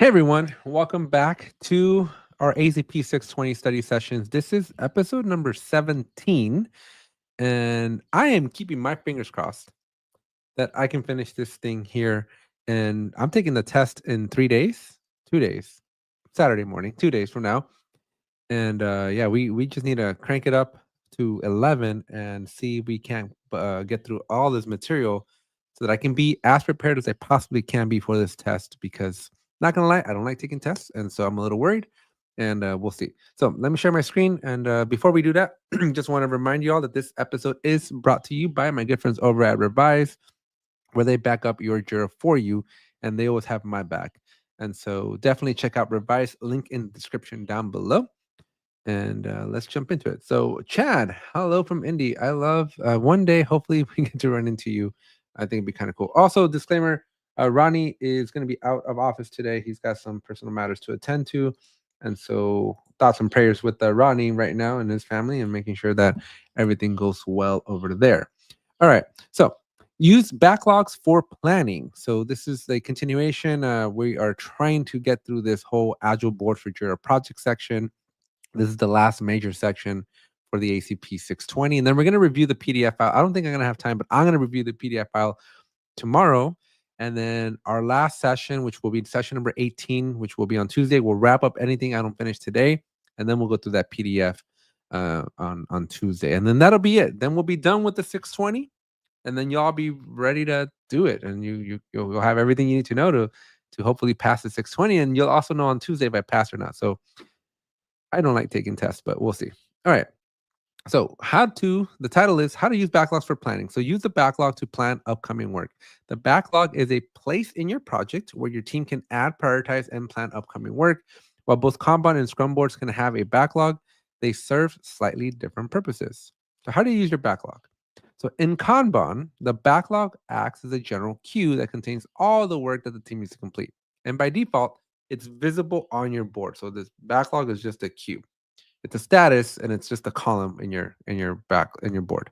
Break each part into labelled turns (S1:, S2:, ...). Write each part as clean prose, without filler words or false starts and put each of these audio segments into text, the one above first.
S1: Hey everyone, welcome back to our ACP-620 study sessions. This is episode number 17, and I am keeping my fingers crossed that I can finish this thing here. And I'm taking the test in 3 days, 2 days, Saturday morning, 2 days from now. And yeah, we just need to crank it up to 11 and see if we can get through all this material so that I can be as prepared as I possibly can be for this test, because not gonna lie, I don't like taking tests, and so I'm a little worried, and we'll see. So let me share my screen, and before we do that, just want to remind you all that this episode is brought to you by my good friends over at Revyz, where they back up your Jira for you, and they always have my back. And so definitely check out Revyz, link in the description down below. And let's jump into it. So Chad, hello from Indy. I love one day, hopefully we get to run into you. I think it'd be kind of cool. Also, disclaimer, Ronnie is going to be out of office today. He's got some personal matters to attend to. And so thoughts and prayers with Ronnie right now and his family, and making sure that everything goes well over there. All right. So use backlogs for planning. So this is a continuation. We are trying to get through this whole Agile board for Jira Projects section. This is the last major section for the ACP-620. And then we're going to review the PDF file. I don't think I'm going to have time, but I'm going to review the PDF file tomorrow. And then our last session, which will be session number 18, which will be on Tuesday, we'll wrap up anything I don't finish today. And then we'll go through that PDF on Tuesday. And then that'll be it. Then we'll be done with the 620. And then you'll all be ready to do it. And you'll have everything you need to know to hopefully pass the 620. And you'll also know on Tuesday if I pass or not. So I don't like taking tests, but we'll see. All right. So the title is How to Use Backlogs for Planning. So use the backlog to plan upcoming work. The backlog is a place in your project where your team can add, prioritize, and plan upcoming work. While both Kanban and Scrum boards can have a backlog, they serve slightly different purposes. So how do you use your backlog? So in Kanban, the backlog acts as a general queue that contains all the work that the team needs to complete. And by default, it's visible on your board. So this backlog is just a queue. It's a status, and it's just a column in your board.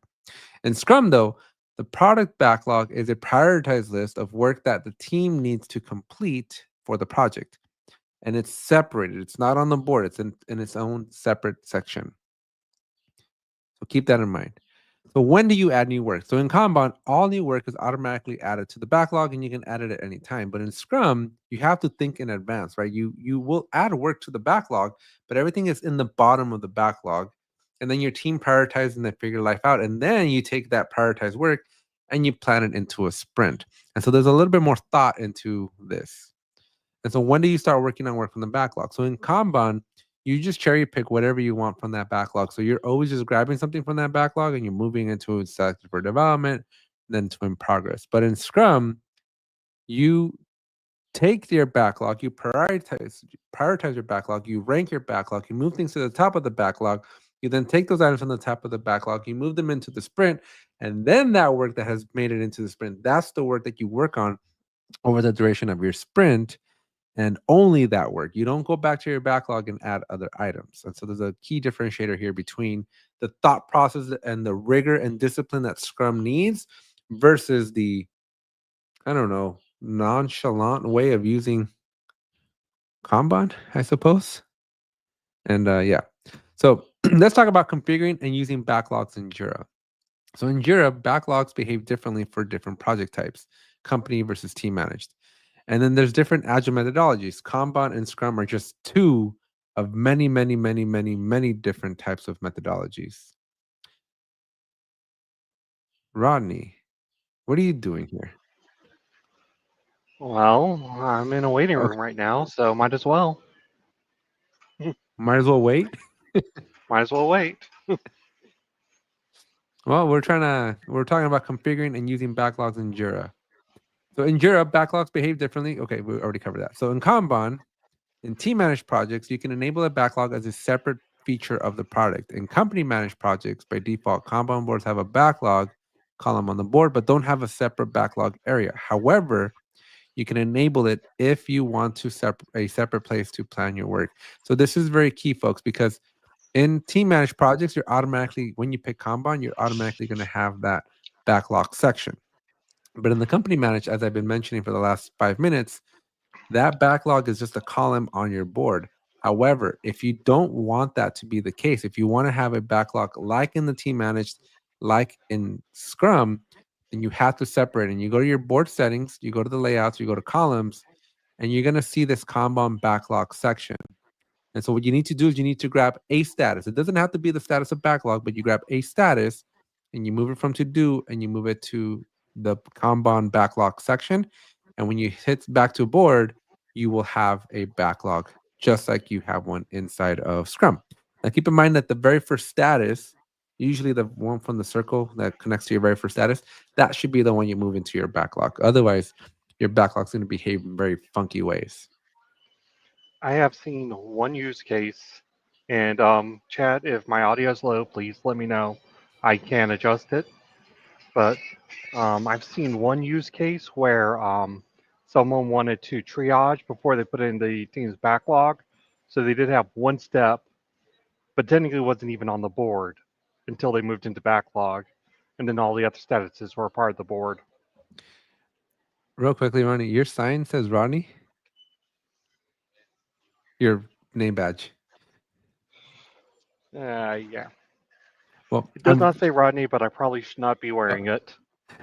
S1: In Scrum, though, the product backlog is a prioritized list of work that the team needs to complete for the project. And it's separated. It's not on the board. It's in its own separate section. So keep that in mind. So when do you add new work? So in Kanban, all new work is automatically added to the backlog, and you can add it at any time. But in Scrum, you have to think in advance, right? You will add work to the backlog, but everything is in the bottom of the backlog. And then your team prioritizes and they figure life out. And then you take that prioritized work and you plan it into a sprint. And so there's a little bit more thought into this. And so when do you start working on work from the backlog? So in Kanban, you just cherry pick whatever you want from that backlog. So you're always just grabbing something from that backlog and you're moving into selected for development, then to in progress. But in Scrum, you take your backlog, you prioritize your backlog, you rank your backlog, you move things to the top of the backlog. You then take those items from the top of the backlog, you move them into the sprint, and then that work that has made it into the sprint, that's the work that you work on over the duration of your sprint. And only that work. You don't go back to your backlog and add other items. And so there's a key differentiator here between the thought process and the rigor and discipline that Scrum needs versus the, I don't know, nonchalant way of using Kanban, I suppose. And yeah. So let's talk about configuring and using backlogs in Jira. So in Jira, backlogs behave differently for different project types, company versus team managed. And then there's different agile methodologies. Kanban and Scrum are just two of many, many, many, many, many different types of methodologies. Rodney, what are you doing here?
S2: Well, I'm in a waiting room
S1: Okay.
S2: right now, so might as well.
S1: Might as well wait.
S2: Might as well wait.
S1: Well, we're talking about configuring and using backlogs in Jira. So in Jira, backlogs behave differently. Okay, we already covered that. So in Kanban, in team managed projects, you can enable a backlog as a separate feature of the product. In company managed projects, by default, Kanban boards have a backlog column on the board, but don't have a separate backlog area. However, you can enable it if you want to a separate place to plan your work. So this is very key, folks, because in team managed projects, you're automatically, when you pick Kanban, you're automatically going to have that backlog section. But in the company managed, as I've been mentioning for the last 5 minutes, That backlog is just a column on your board. However, if you don't want that to be the case, if you want to have a backlog like in the team managed, like in Scrum, then you have to separate. And you go to your board settings, you go to the layouts, you go to columns, and you're going to see this Kanban backlog section. And so what you need to do is you need to grab a status. It doesn't have to be the status of backlog, but you grab a status and you move it from to do and you move it to the Kanban backlog section. And when you hit back to board, you will have a backlog just like you have one inside of Scrum. Now keep in mind that the very first status, usually the one from the circle that connects to your very first status, that should be the one you move into your backlog. Otherwise, your backlog's going to behave in very funky ways.
S2: I have seen one use case, and Chad, if my audio is low, please let me know. I can adjust it, but I've seen one use case where someone wanted to triage before they put in the team's backlog, so they did have one step, but technically wasn't even on the board until they moved into backlog, and then all the other statuses were a part of the board.
S1: Real quickly, Ronnie, your sign says Rodney. Your name badge.
S2: Yeah.
S1: Well,
S2: It does not say Rodney, but I probably should not be wearing it.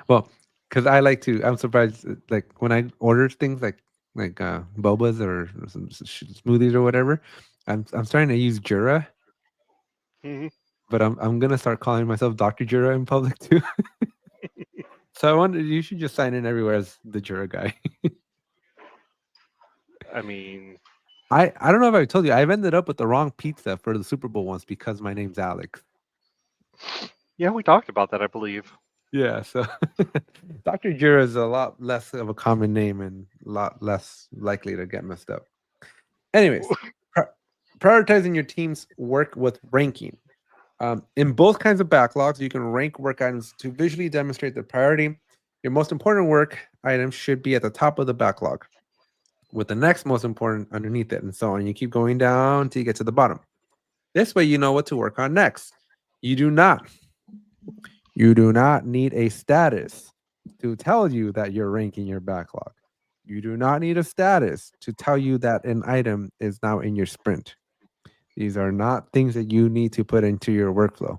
S1: well, because I like to. I'm surprised. Like when I order things like bobas or some smoothies or whatever, I'm starting to use Jira,
S2: Mhm.
S1: but I'm gonna start calling myself Dr. Jira in public too. So I wonder, you should just sign in everywhere as the Jira guy.
S2: I mean,
S1: I don't know if I told you, I've ended up with the wrong pizza for the Super Bowl once because my name's Alex.
S2: yeah, we talked about that, I believe.
S1: Yeah, so Dr. Jira is a lot less of a common name and a lot less likely to get messed up. Anyways, prioritizing your team's work with ranking. In both kinds of backlogs, you can rank work items to visually demonstrate the priority. Your most important work item should be at the top of the backlog, with the next most important underneath it, and so on. You keep going down until you get to the bottom. This way, you know what to work on next. You do not need a status to tell you that you're ranking your backlog. You do not need a status to tell you that an item is now in your sprint. These are not things that you need to put into your workflow.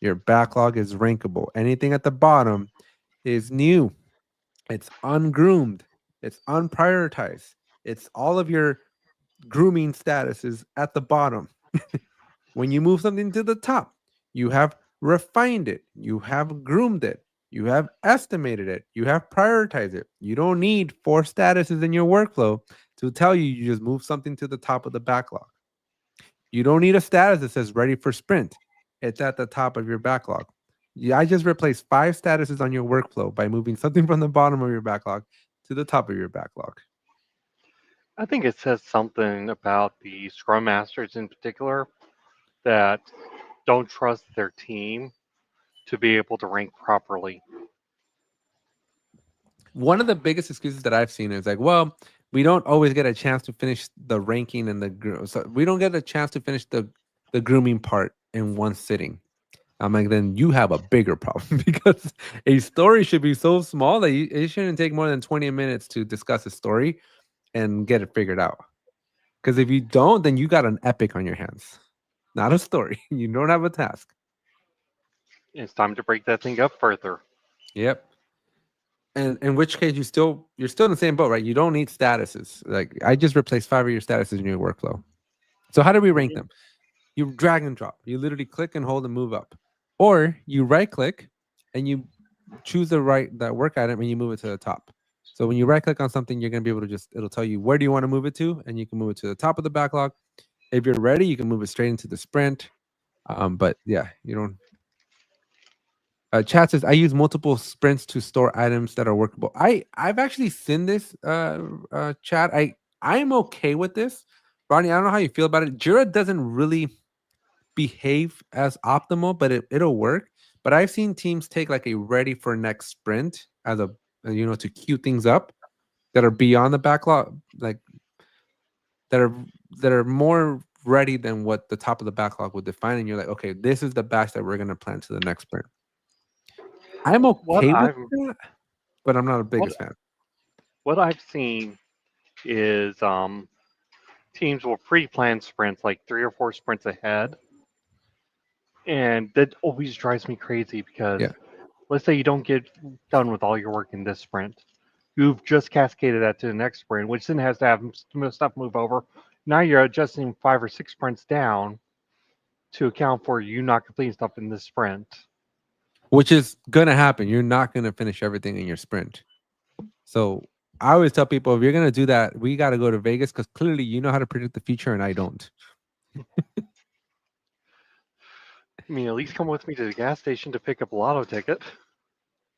S1: Your backlog is rankable. Anything at the bottom is new. It's ungroomed. It's unprioritized. It's all of your grooming statuses at the bottom. When you move something to the top, you have refined it, you have groomed it, you have estimated it, you have prioritized it. You don't need 4 statuses in your workflow to tell you just move something to the top of the backlog. You don't need a status that says ready for sprint. It's at the top of your backlog. Yeah, I just replaced 5 statuses on your workflow by moving something from the bottom of your backlog to the top of your backlog.
S2: I think it says something about the Scrum Masters in particular that don't trust their team to be able to rank properly.
S1: One of the biggest excuses that I've seen is like, well, we don't always get a chance to finish the ranking and so we don't get a chance to finish the grooming part in one sitting. I'm like, then you have a bigger problem because a story should be so small that it shouldn't take more than 20 minutes to discuss a story and get it figured out. Because if you don't, then you got an epic on your hands, not a story. You don't have a task.
S2: It's time to break that thing up further.
S1: Yep. And in which case you're still in the same boat, right? You don't need statuses. Like I just replaced 5 of your statuses in your workflow. So how do we rank them? You drag and drop. You literally click and hold and move up. Or you right click and you choose that work item and you move it to the top. So when you right click on something, you're going to be able to it'll tell you where do you want to move it to, and you can move it to the top of the backlog. If you're ready, you can move it straight into the sprint. But yeah, you don't. Chat says I use multiple sprints to store items that are workable. I've actually seen this. Chat. I'm okay with this. Ronnie, I don't know how you feel about it. Jira doesn't really behave as optimal, but it'll work. But I've seen teams take like a ready for next sprint as a to queue things up that are beyond the backlog, like that are more ready than what the top of the backlog would define. And you're like, okay, this is the batch that we're gonna plan to the next sprint. I'm
S2: What
S1: okay with
S2: I've
S1: that, but I'm not a
S2: what
S1: biggest fan.
S2: what I've seen is teams will pre-plan sprints like 3 or 4 sprints ahead, and that always drives me crazy because
S1: Yeah.
S2: let's say you don't get done with all your work in this sprint. You've just cascaded that to the next sprint, which then has to have stuff move over. Now you're adjusting 5 or 6 sprints down to account for you not completing stuff in this sprint.
S1: Which is gonna happen. You're not gonna finish everything in your sprint. So I always tell people, if you're gonna do that, we got to go to Vegas because clearly you know how to predict the future and I don't.
S2: I mean, at least come with me to the gas station to pick up a lotto ticket.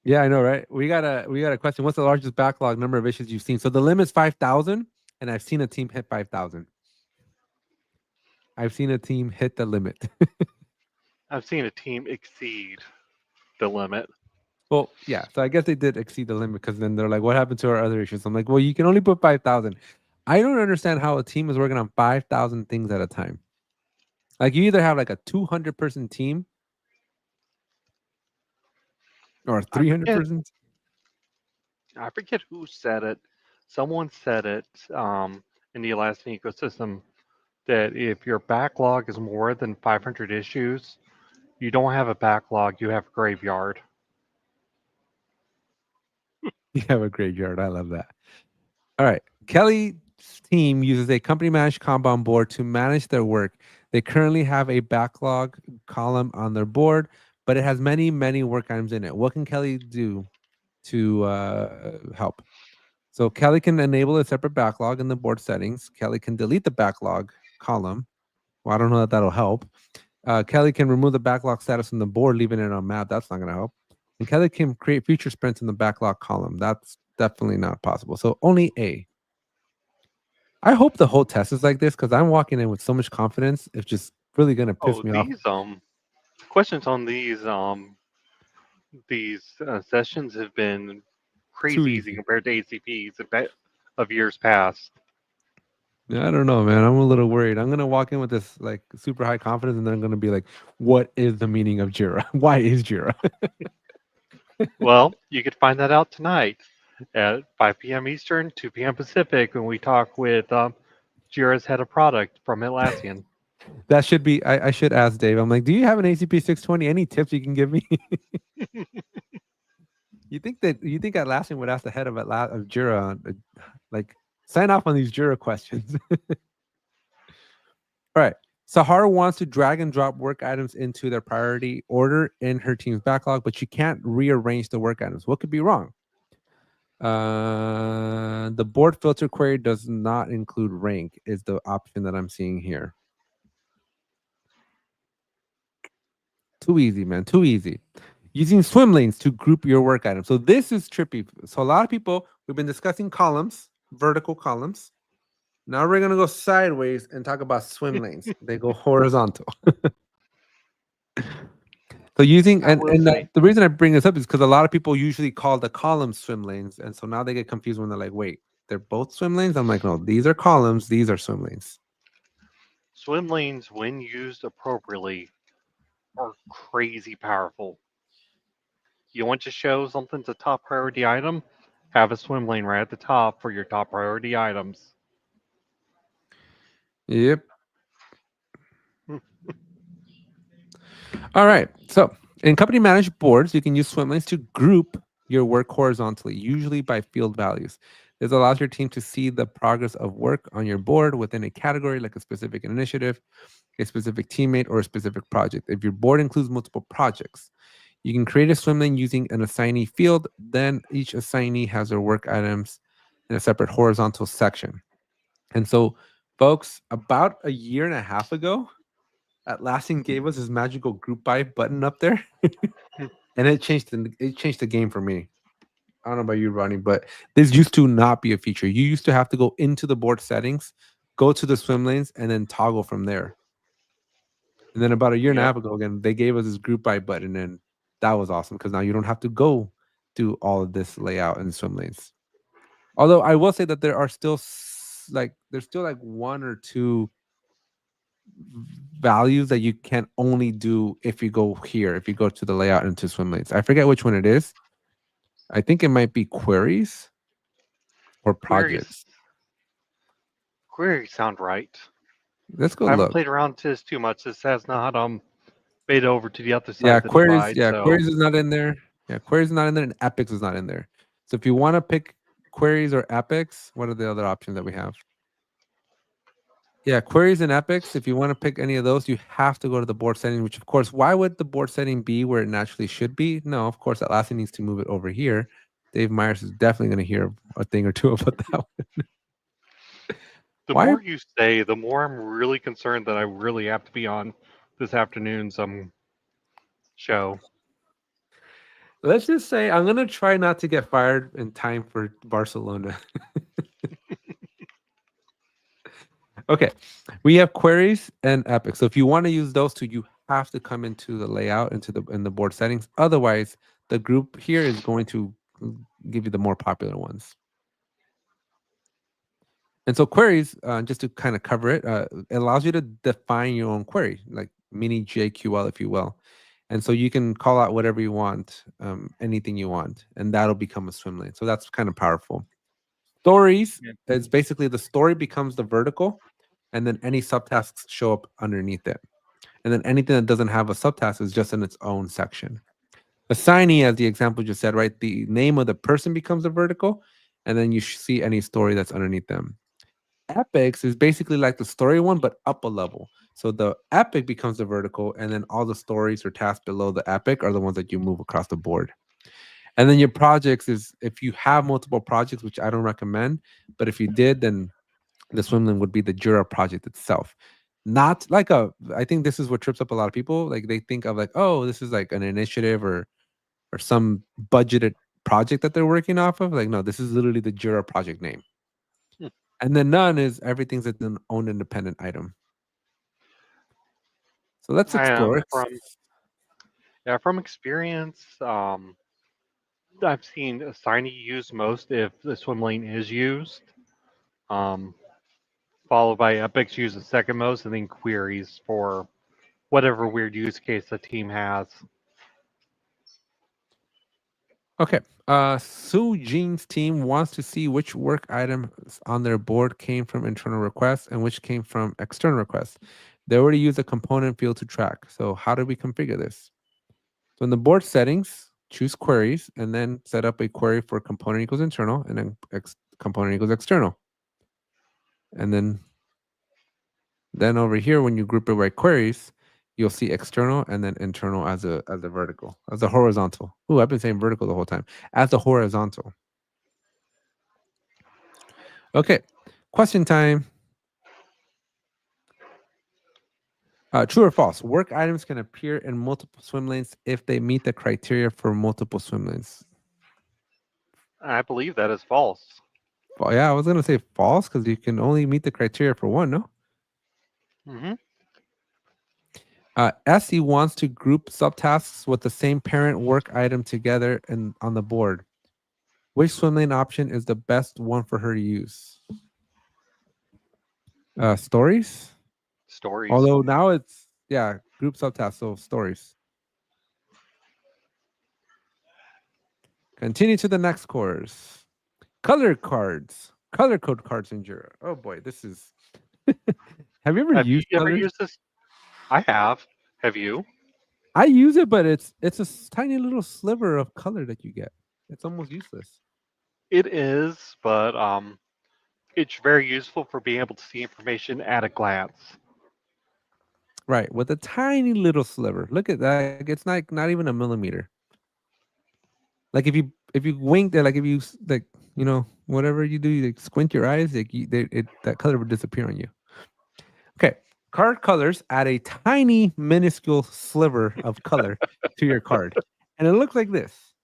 S1: Yeah, I know, right? We got a question. What's the largest backlog number of issues you've seen? So the limit's 5,000, and I've seen a team hit 5,000. I've seen a team hit the limit.
S2: I've seen a team exceed the limit.
S1: Well, yeah. So I guess they did exceed the limit because then they're like, "What happened to our other issues?" I'm like, "Well, you can only put 5,000." I don't understand how a team is working on 5,000 things at a time. Like you either have like a 200-person team or a
S2: I forget.
S1: 300-person.
S2: I forget who said it. Someone said it in the Atlassian ecosystem that if your backlog is more than 500 issues, you don't have a backlog, you have a graveyard.
S1: You have a graveyard. I love that. All right. Kelly's team uses a company managed Kanban board to manage their work. They currently have a backlog column on their board, but it has many, many work items in it. What can Kelly do to help? So Kelly can enable a separate backlog in the board settings. Kelly can delete the backlog column. Well, I don't know that that'll help. Kelly can remove the backlog status from the board, leaving it on map. That's not going to help. And Kelly can create future sprints in the backlog column. That's definitely not possible. So only A. I hope the whole test is like this because I'm walking in with so much confidence. It's just really going to piss
S2: Oh,
S1: me off.
S2: these questions on these sessions have been
S1: Too
S2: crazy easy
S1: easy.
S2: compared to ACPs of years past.
S1: Yeah, I don't know, man. I'm a little worried. I'm going to walk in with this like super high confidence and then I'm going to be like, what is the meaning of Jira? Why is Jira?
S2: Well, you could find that out tonight at 5 p.m. Eastern, 2 p.m. Pacific when we talk with Jira's head of product from Atlassian.
S1: That should be, I should ask Dave. I'm like, do you have an ACP-620? Any tips you can give me? You think Atlassian would ask the head of Jira, like, sign off on these Jira questions? All right. Sahara wants to drag and drop work items into their priority order in her team's backlog, but she can't rearrange the work items. What could be wrong? The board filter query does not include rank is the option that I'm seeing here. Too easy, man. Too easy. Using swim lanes to group your work items. So this is trippy. So a lot of people, we've been discussing columns, vertical columns. Now we're going to go sideways and talk about swim lanes. They go horizontal. So using,
S2: I will say,
S1: the reason I bring this up is because a lot of people usually call the columns swim lanes. And so now they get confused when they're like, wait, they're both swim lanes? I'm like, no, these are columns. These are swim lanes.
S2: swim lanes, when used appropriately, are crazy powerful. You want to show something's a top priority item? Have a swim lane right at the top for your top priority items.
S1: Yep. All right. So in company managed boards, you can use swim lanes to group your work horizontally, usually by field values. This allows your team to see the progress of work on your board within a category like a specific initiative, a specific teammate, or a specific project. If your board includes multiple projects, you can create a swim lane using an assignee field. Then each assignee has their work items in a separate horizontal section. And so, folks, about a year and a half ago, Atlassian gave us his magical group by button up there, and it changed the game for me. I don't know about you, Ronnie, but this used to not be a feature. You used to have to go into the board settings, go to the swim lanes, and then toggle from there. And then about a year and a
S2: Yep.
S1: half ago, again, they gave us this group by button, and that was awesome because now you don't have to go do all of this layout in swim lanes. Although I will say that there are still there's still like one or two values that you can only do if you go here, if you go to the layout into swim lanes. I forget which one it is. I think it might be queries or
S2: Queries,
S1: projects.
S2: Queries sound right.
S1: Let's go
S2: I haven't
S1: look.
S2: played around with this too much. This has not made it over to the other side
S1: Yeah,
S2: of the
S1: queries.
S2: divide.
S1: Yeah,
S2: So
S1: queries is not in there. Yeah, queries is not in there, and epics is not in there. So if you want to pick queries or epics, what are the other options that we have? Yeah, queries and epics. If you want to pick any of those, you have to go to the board setting. Which, of course, why would the board setting be where it naturally should be? No, of course, Atlassian needs to move it over here. Dave Myers is definitely going to hear a thing or two about that one.
S2: the
S1: Why?
S2: more you say, the more I'm really concerned that I really have to be on this afternoon's show.
S1: Let's just say I'm going to try not to get fired in time for Barcelona. Okay, we have queries and epics. So if you want to use those two, you have to come into the layout, in the board settings. Otherwise, the group here is going to give you the more popular ones. And so queries, just to kind of cover it, it allows you to define your own query, like mini JQL, if you will. And so you can call out whatever you want, anything you want, and that'll become a swim lane. So that's kind of powerful. Stories
S2: Yeah.
S1: is basically the story becomes the vertical, and then any subtasks show up underneath it. And then anything that doesn't have a subtask is just in its own section. Assignee, as the example just said, right? The name of the person becomes a vertical, and then you see any story that's underneath them. Epics is basically like the story one, but up a level. So the epic becomes the vertical, and then all the stories or tasks below the epic are the ones that you move across the board. And then your projects is if you have multiple projects, which I don't recommend, but if you did, then the swim lane would be the Jira project itself. Not like I think this is what trips up a lot of people. Like they think of like, oh, this is like an initiative or some budgeted project that they're working off of. Like, no, this is literally the Jira project name.
S2: Hmm.
S1: And then none is everything's an own independent item. So let's
S2: I
S1: explore it.
S2: from experience, I've seen Assignee used most if the swim lane is used, um, followed by Epics used the second most, and then queries for whatever weird use case the team has.
S1: Okay. Sue Jean's team wants to see which work items on their board came from internal requests and which came from external requests. They already use a component field to track. So how do we configure this? So in the board settings, choose queries and then set up a query for component equals internal and then component equals external. And then over here, when you group it by queries, you'll see external and then internal as a vertical, as a horizontal. Ooh, I've been saying vertical the whole time. As a horizontal. Okay, question time. True or false? Work items can appear in multiple swim lanes if they meet the criteria for multiple swim lanes.
S2: I believe that is false.
S1: Well, yeah, I was gonna say false because you can only meet the criteria for one. No.
S2: Mm-hmm.
S1: SE wants to group subtasks with the same parent work item together and on the board. Which swim lane option is the best one for her to use? Stories.
S2: Stories.
S1: Although now it's group subtasks, so stories. Continue to the next course. Color cards. Color code cards in Jira. Oh boy, this is have you ever
S2: Have you
S1: used
S2: ever
S1: colors?
S2: used this? I have. Have you?
S1: I use it, but it's a tiny little sliver of color that you get. It's almost useless.
S2: It is, but it's very useful for being able to see information at a glance.
S1: Right, with a tiny little sliver. Look at that. Like, it's not even a millimeter. Like if you wink, like if you like whatever you do, you like squint your eyes, like that color would disappear on you. Okay, card colors add a tiny minuscule sliver of color to your card, and it looks like this.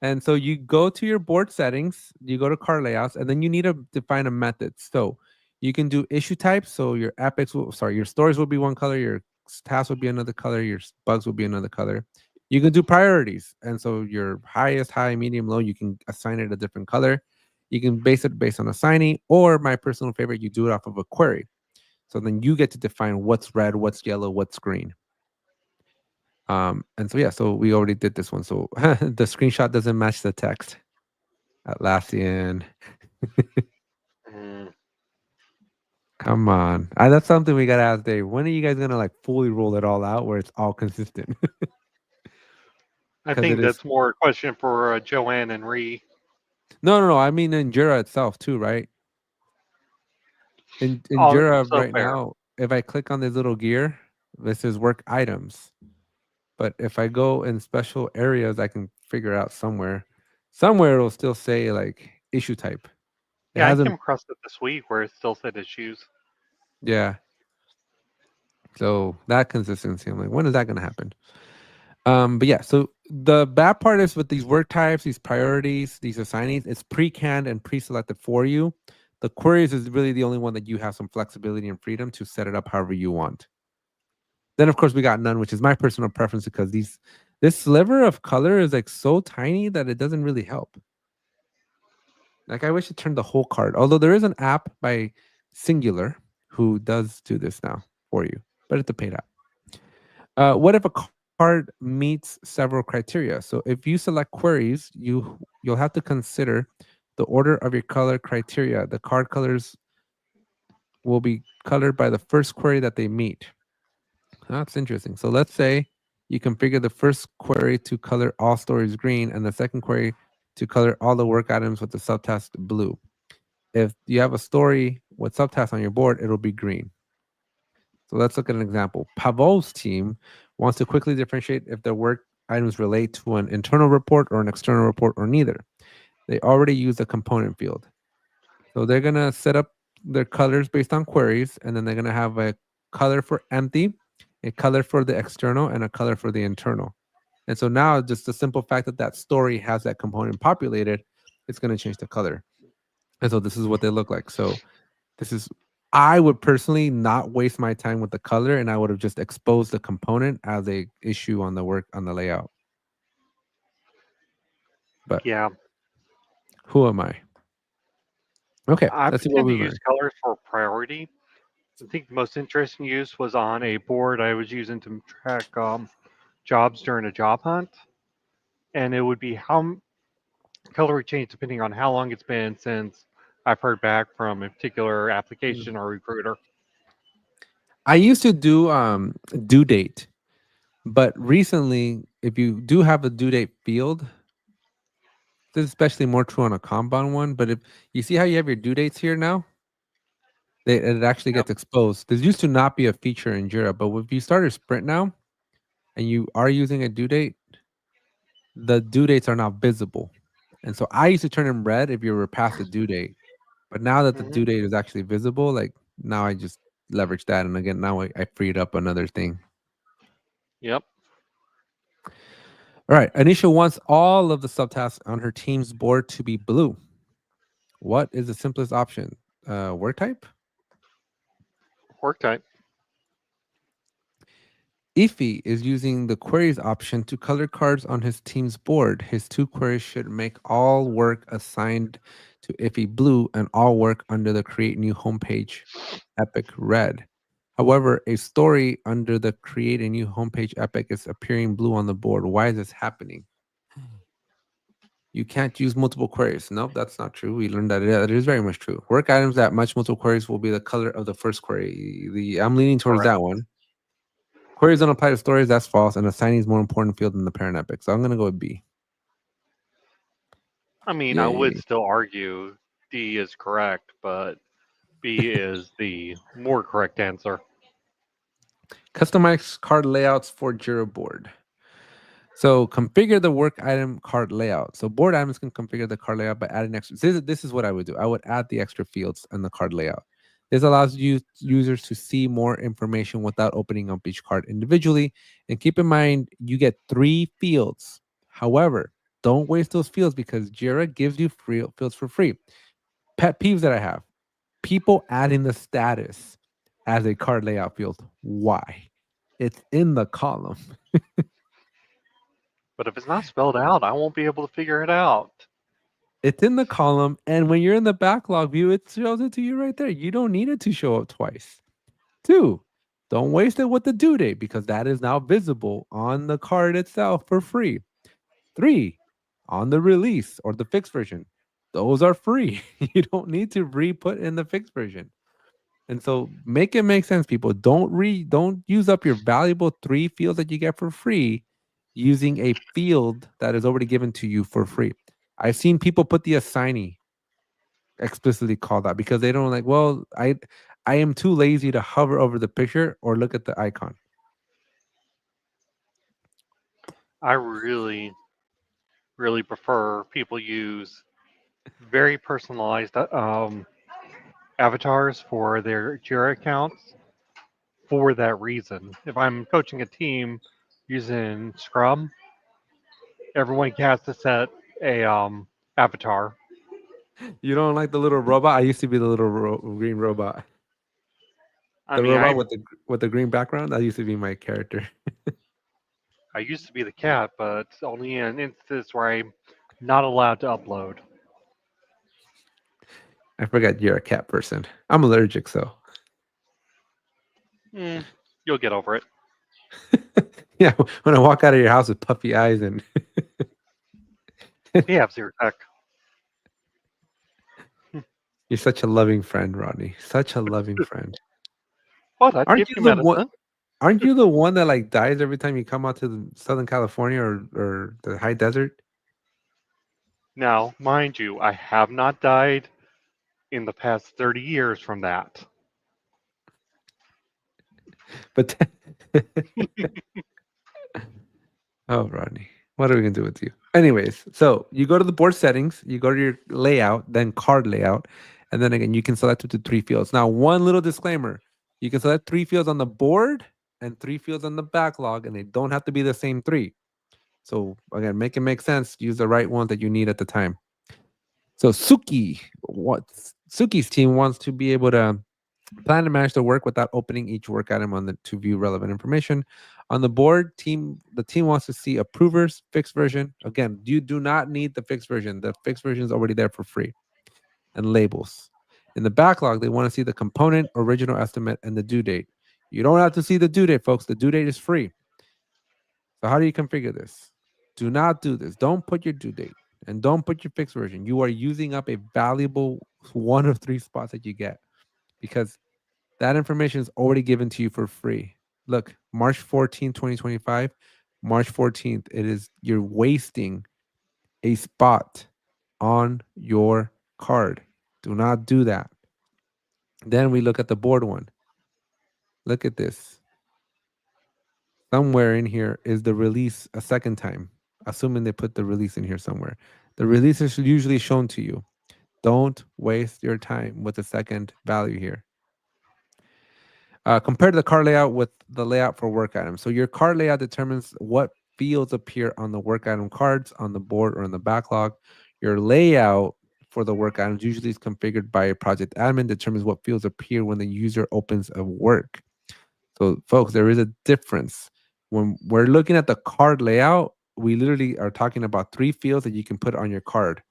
S1: And so you go to your board settings, you go to card layouts, and then you need to define a method. So you can do issue types. So your your stories will be one color, your tasks will be another color, your bugs will be another color. You can do priorities. And so your highest, high, medium, low, you can assign it a different color. You can base it based on assignee, or my personal favorite, you do it off of a query. So then you get to define what's red, what's yellow, what's green. And so so we already did this one. So the screenshot doesn't match the text. Atlassian.
S2: Mm.
S1: Come on. That's something we gotta ask Dave. When are you guys gonna like fully roll it all out where it's all consistent?
S2: I
S1: Because it
S2: think
S1: is.
S2: that's more a question for Joanne and Ree.
S1: No. I mean in Jira itself too, right? In Jira
S2: Also
S1: right
S2: fair.
S1: now, if I click on this little gear, this is work items. But if I go in special areas, I can figure out somewhere. Somewhere it'll still say like issue type. It
S2: Yeah, I came
S1: hasn't.
S2: across it this week where it still said issues.
S1: Yeah. So that consistency, I'm like, when is that gonna happen? But yeah, so the bad part is with these work types, these priorities, these assignees, it's pre-canned and pre-selected for you. The queries is really the only one that you have some flexibility and freedom to set it up however you want. Then of course we got none, which is my personal preference because this sliver of color is like so tiny that it doesn't really help. Like I wish it turned the whole card. Although there is an app by Singular who does do this now for you, but it's a paid app. What if a card meets several criteria? So if you select queries, you'll have to consider the order of your color criteria. The card colors will be colored by the first query that they meet. That's interesting. So let's say you configure the first query to color all stories green and the second query to color all the work items with the subtask blue. If you have a story with subtasks on your board, it'll be green. So let's look at an example. Pavel's team wants to quickly differentiate if their work items relate to an internal report or an external report or neither. They already use a component field. So they're going to set up their colors based on queries, and then they're going to have a color for empty, a color for the external, and a color for the internal. And so now just the simple fact that that story has that component populated, it's going to change the color. And so this is what they look like. So this is, I would personally not waste my time with the color, and I would have just exposed the component as a issue on the work on the layout. But
S2: Yeah,
S1: who am I? Okay,
S2: I
S1: let's see what
S2: tend
S1: we
S2: to use
S1: learned.
S2: colors for priority. I think the most interesting use was on a board I was using to track jobs during a job hunt, and it would be how color would change depending on how long it's been since I've heard back from a particular
S1: Mm.
S2: application or recruiter.
S1: I used to do due date, but recently, if you do have a due date field, this is especially more true on a Kanban one. But if you see how you have your due dates here now, it actually
S2: Yep.
S1: gets exposed. This used to not be a feature in Jira, but if you start a sprint now and you are using a due date, the due dates are now visible. And so I used to turn them red if you were past the due date. But now that the
S2: Hmm.
S1: due date is actually visible, like now I just leverage that. And again, now I freed up another thing.
S2: Yep.
S1: All right. Anisha wants all of the subtasks on her team's board to be blue. What is the simplest option? Work type?
S2: Work type.
S1: Ify is using the queries option to color cards on his team's board. His two queries should make all work assigned to Ify blue and all work under the create new homepage epic red. However, a story under the create a new homepage epic is appearing blue on the board. Why is this happening? You can't use multiple queries. Nope, that's not true. We learned that it is very much true. Work items that match multiple queries will be the color of the first query. I'm leaning towards
S2: Correct.
S1: that one. Queries don't apply to stories. That's false. And assigning is more important field than the parent epic. So I'm gonna go with B.
S2: I mean, I would
S1: Yay.
S2: still argue D is correct, but B is the more correct answer.
S1: Customize card layouts for Jira board. So configure the work item card layout. So board items can configure the card layout by adding extra. This is what I would do. I would add the extra fields in the card layout. This allows users to see more information without opening up each card individually. And keep in mind, you get 3 fields. However, don't waste those fields because Jira gives you free fields for free. Pet peeves that I have: people adding the status as a card layout field. Why? It's in the column.
S2: But if it's not spelled out, I won't be able to figure it out.
S1: It's in the column, and when you're in the backlog view, it shows it to you right there. You don't need it to show up twice. 2, don't waste it with the due date because that is now visible on the card itself for free. 3, on the release or the fixed version. Those are free. You don't need to re-put in the fixed version. And so make it make sense, people. Don't use up your valuable 3 fields that you get for free using a field that is already given to you for free. I've seen people put the assignee explicitly called out because they don't like, well, I am too lazy to hover over the picture or look at the icon.
S2: I really, really prefer people use very personalized avatars for their Jira accounts for that reason. If I'm coaching a team using Scrum, everyone has to set a avatar.
S1: You don't like the little robot? I used to be the little green robot.
S2: I
S1: The
S2: mean,
S1: robot with the green background, that used to be my character.
S2: I used to be the cat, but only in an instance where I'm not allowed to upload.
S1: I forgot you're a cat person. I'm allergic, so
S2: Mm, you'll get over it.
S1: yeah. When I walk out of your house with puffy eyes and
S2: We have zero tech.
S1: you're such a loving friend, Rodney. Such a loving friend.
S2: Well, I'd
S1: Aren't
S2: give
S1: you
S2: you
S1: the one?
S2: medicine.
S1: Aren't you the one that like dies every time you come out to the Southern California or the high desert?
S2: Now, mind you, I have not died in the past 30 years from that.
S1: But oh, Rodney, what are we gonna do with you? Anyways, so you go to the board settings, you go to your layout, then card layout, and then again you can select up to 3 fields. Now, one little disclaimer: you can select 3 fields on the board and 3 fields on the backlog, and they don't have to be the same 3. So again, make it make sense. Use the right one that you need at the time. So Suki's team wants to be able to plan and manage the work without opening each work item on the to view relevant information. On the board, the team wants to see approvers, fixed version. Again, you do not need the fixed version. The fixed version is already there for free. And labels. In the backlog, they want to see the component, original estimate, and the due date. You don't have to see the due date, folks. The due date is free. So how do you configure this? Do not do this. Don't put your due date and don't put your fixed version. You are using up a valuable 1 of 3 spots that you get because that information is already given to you for free. Look, March 14th, 2025, March 14th, you're wasting a spot on your card. Do not do that. Then we look at the board one. Look at this. Somewhere in here is the release a second time, assuming they put the release in here somewhere. The release is usually shown to you. Don't waste your time with the second value here. Compare the card layout with the layout for work items. So your card layout determines what fields appear on the work item cards on the board or in the backlog. Your layout for the work items usually is configured by a project admin, determines what fields appear when the user opens a work. So folks, there is a difference. When we're looking at the card layout, we literally are talking about 3 fields that you can put on your card.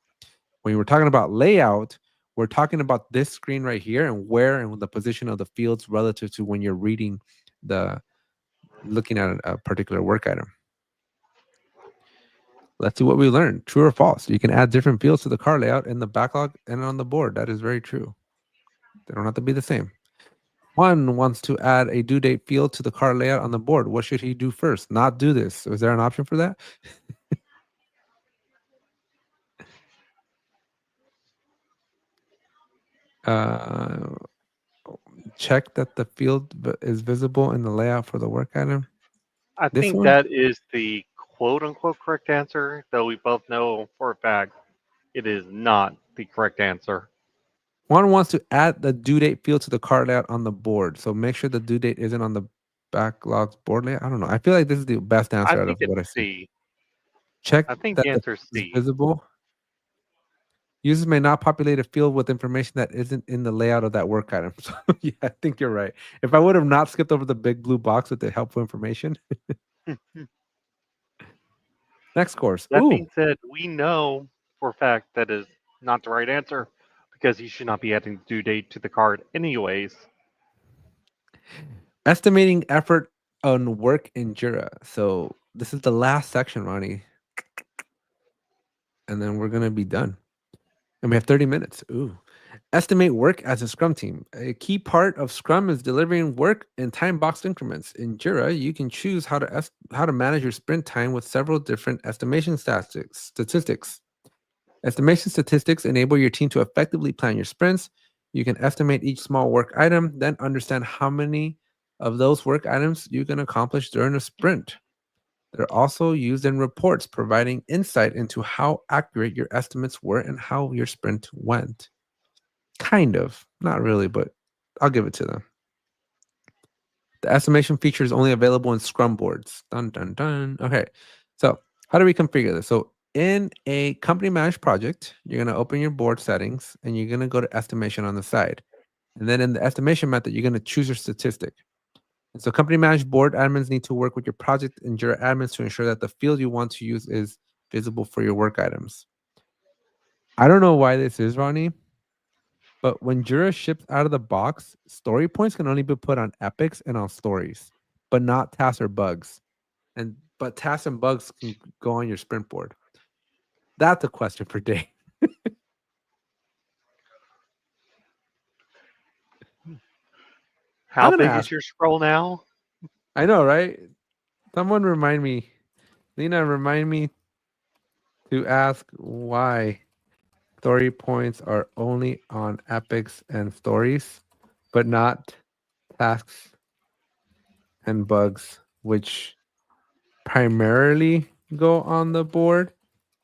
S1: When we're talking about layout, we're talking about this screen right here and where and the position of the fields relative to when you're reading looking at a particular work item. Let's see what we learned. True or false? You can add different fields to the card layout in the backlog and on the board. That is very true. They don't have to be the same. One wants to add a due date field to the card layout on the board. What should he do first? Not do this. Is there an option for that? uh, Check that the field is visible in the layout for the work item.
S2: I
S1: This
S2: think
S1: one?
S2: that is the quote unquote correct answer, though we both know for a fact it is not the correct answer.
S1: One wants to add the due date field to the card layout on the board. So make sure the due date isn't on the backlog's board layout. I don't know. I feel like this is the best
S2: I
S1: answer out of
S2: think it's
S1: what I see.
S2: C.
S1: Check
S2: I think
S1: that
S2: the
S1: the
S2: answer is
S1: field is
S2: C.
S1: visible. Users may not populate a field with information that isn't in the layout of that work item. So yeah, I think you're right. If I would have not skipped over the big blue box with the helpful information. Next course.
S2: That
S1: Ooh,
S2: being said, we know for a fact that is not the right answer because you should not be adding the due date to the card anyways.
S1: estimating effort on work in Jira. So this is the last section, Ronnie. And then we're gonna be done. And we have 30 minutes. Ooh. Estimate work as a Scrum team. A key part of Scrum is delivering work in time-boxed increments. In Jira, you can choose how to manage your sprint time with several different estimation statistics. Estimation statistics enable your team to effectively plan your sprints. You can estimate each small work item, then understand how many of those work items you can accomplish during a sprint. They're also used in reports, providing insight into how accurate your estimates were and how your sprint went. Kind of, not really, but I'll give it to them. The estimation feature is only available in Scrum boards. Dun, dun, dun. Okay, so how do we configure this? So in a company managed project, you're going to open your board settings and you're going to go to estimation on the side. And then in the estimation method, you're going to choose your statistic. And so company managed board admins need to work with your project and Jira admins to ensure that the field you want to use is visible for your work items. I don't know why this is, Ronnie, but when Jira ships out of the box, story points can only be put on epics and on stories, but not tasks or bugs. But tasks and bugs can go on your sprint board. That's a question for Dave.
S2: How big is your scroll now?
S1: I know, right? Someone remind me, Lena, remind me to ask why story points are only on epics and stories, but not tasks and bugs, which primarily go on the board,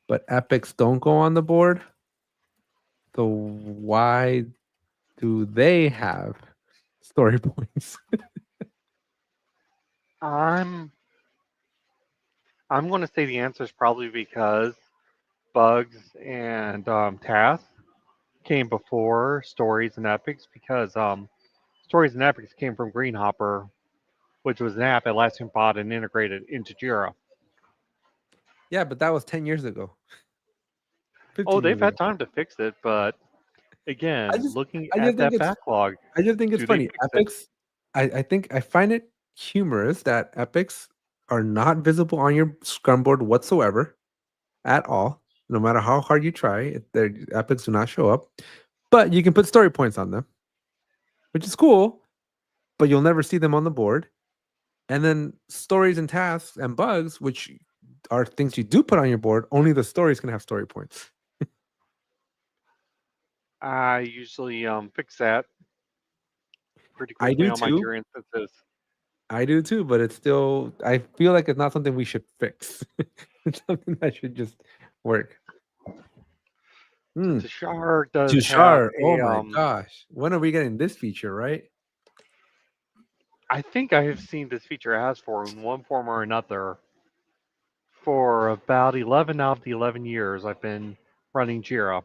S1: but epics don't go on the board. So why do they have story points?
S2: I'm going to say the answer is probably because bugs and tasks came before stories and epics, because stories and epics came from Greenhopper, which was an app Atlassian bought and integrated into Jira.
S1: Yeah, but that was 10 years ago.
S2: Oh,
S1: 15
S2: they've
S1: years
S2: had
S1: ago.
S2: time to fix it, but
S1: I
S2: again,
S1: just
S2: looking
S1: I
S2: at
S1: just think
S2: that
S1: it's
S2: backlog,
S1: I just think it's
S2: do they
S1: funny.
S2: fix it?
S1: Epics, I think I find it humorous that epics are not visible on your Scrum board whatsoever at all. No matter how hard you try, their epics do not show up. But you can put story points on them, which is cool, but you'll never see them on the board. And then stories and tasks and bugs, which are things you do put on your board, only the stories can have story points.
S2: I usually fix that pretty
S1: I
S2: quickly
S1: do
S2: on my
S1: too.
S2: Jira instances.
S1: I do too, but it's still, I feel like it's not something we should fix. It's something that should just work.
S2: Tushar does have
S1: Tushar, oh
S2: a
S1: my gosh. When are we getting this feature, right?
S2: I think I have seen this feature asked for in one form or another for about 11 out of the 11 years I've been running Jira.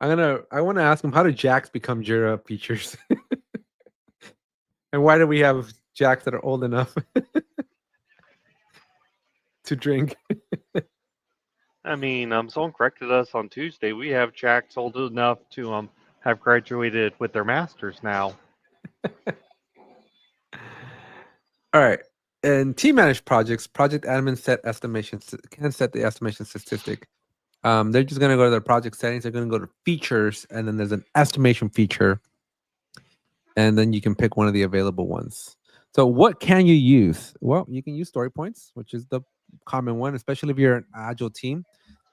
S1: I want to ask him, how do jacks become Jira features? And why do we have jacks that are old enough to drink?
S2: I mean, someone corrected us on Tuesday. We have Jacks old enough to have graduated with their masters now.
S1: All right. In team managed projects, project admins can set the estimation statistic. They're just going to go to their project settings. They're going to go to features, and then there's an estimation feature, and then you can pick one of the available ones. So what can you use? Well, you can use story points, which is the common one, especially if you're an agile team.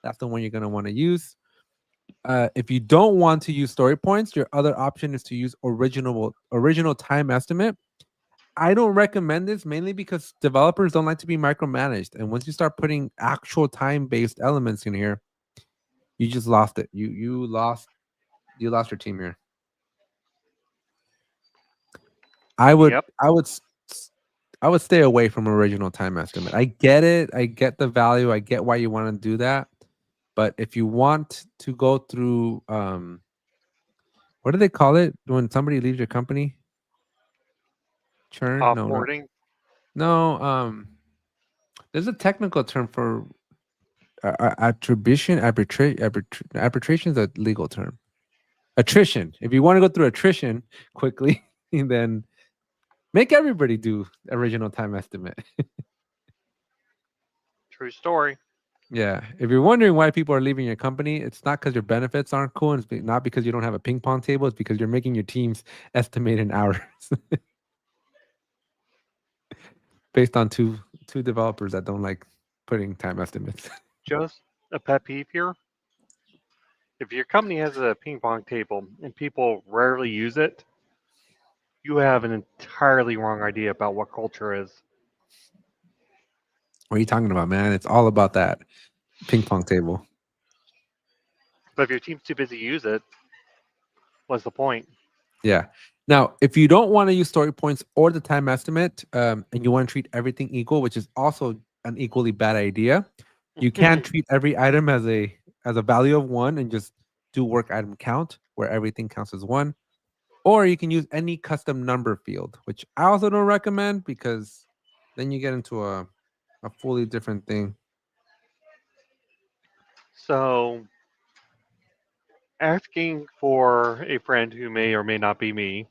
S1: That's the one you're going to want to use. If you don't want to use story points, your other option is to use original time estimate. I don't recommend this mainly because developers don't like to be micromanaged, and once you start putting actual time-based elements in here, you just lost it. You lost your team here. I would
S2: Yep.
S1: I would stay away from original time estimate. I get it. I get the value. I get why you want to do that. But if you want to go through what do they call it when somebody leaves your company? Churn? No, not.
S2: Offboarding.
S1: No, there's a technical term for attribution. Arbitration is a legal term. Attrition. If you want to go through attrition quickly, then Make everybody do original time estimate.
S2: True story.
S1: Yeah. If you're wondering why people are leaving your company, it's not because your benefits aren't cool. And it's not because you don't have a ping pong table. It's because you're making your teams estimate in hours based on two developers that don't like putting time estimates.
S2: Just a pet peeve here. If your company has a ping pong table and people rarely use it, you have an entirely wrong idea about what culture is.
S1: What are you talking about, man? It's all about that ping pong table.
S2: But if your team's too busy to use it, what's the point?
S1: Yeah. Now, if you don't want to use story points or the time estimate, and you want to treat everything equal, which is also an equally bad idea, you can treat every item as a value of 1 and just do work item count, where everything counts as 1. Or you can use any custom number field, which I also don't recommend because then you get into a fully different thing.
S2: So, asking for a friend who may or may not be me,